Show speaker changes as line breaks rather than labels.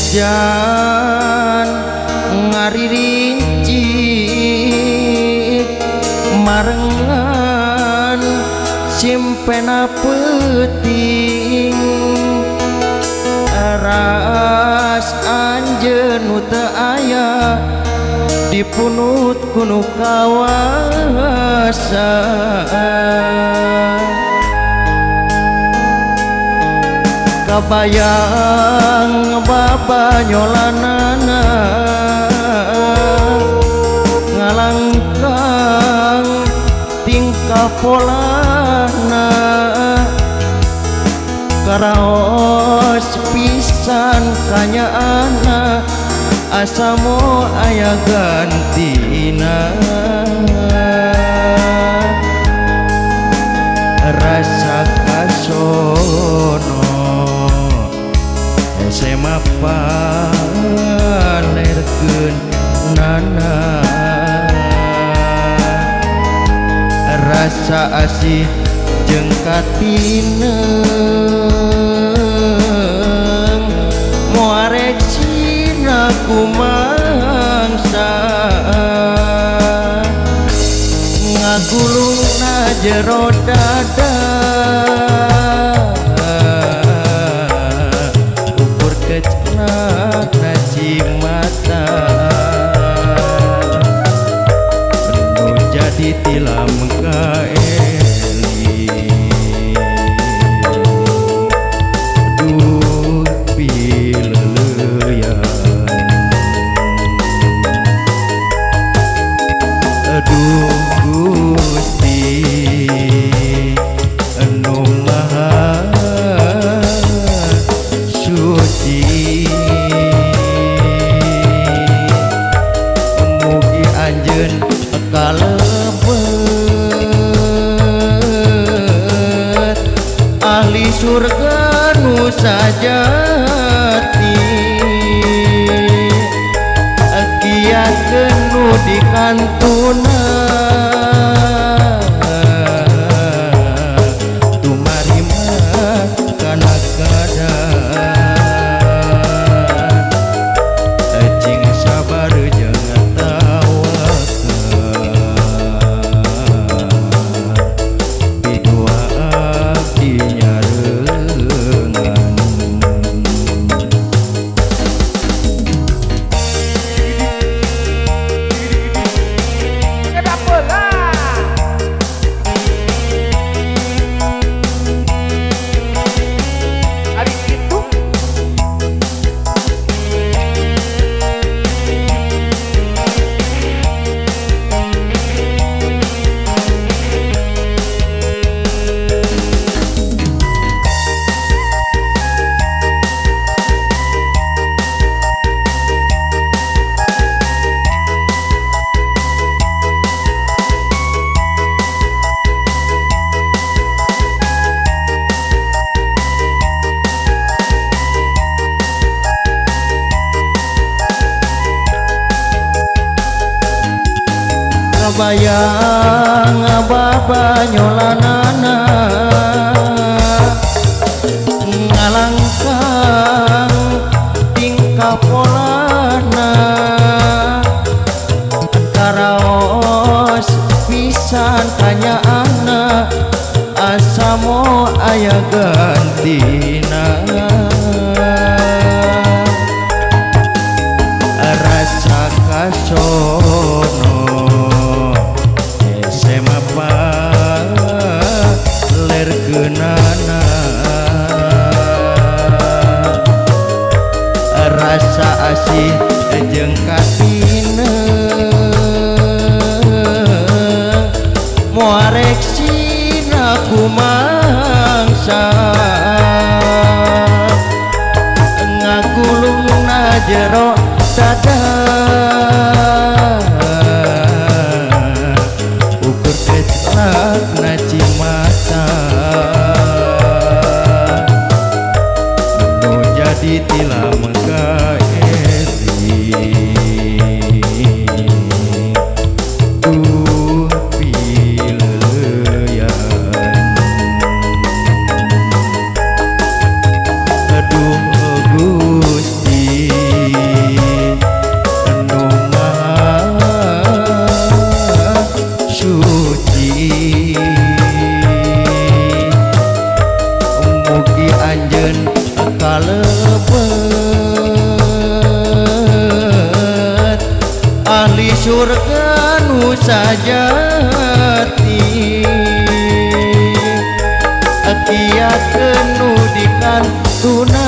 hujan ngaririnci marengan simpena peuting ras anjeun nu teu aya dipunut kuno kawasa kabayang babanyolanana ngalangkang tingkah polana karaos pisan kanyaana asamo aya gantina rasa kasono SMA palerkeun nana rasa asih jeung katineng moarek sina kumangsa ngagulungna jero dada ukur kecnak naci mata penuh jadi tilam kaeli duh pileleyan aduh Gusti anu maha suci mugi anjeun kalebet ahli surga nu sajati kiakeun nu dikantuna tumarima kana keadaan cing sabar jeung tawakal bidua abdi nyareungan bayang babanyolanana ngalangkang tingkah polana karaos pisan kanyaana asamo aya gantina rasa kasono SMA palerkeunana rasa asih jeung katineng moarek sina kumangsa ngagulungna jero dada ukur keclak naci mata nu jadi tilam kaeli duh pileleyan aduh Gusti kalebet ahli surga nu sajati kiat kenudikan tuna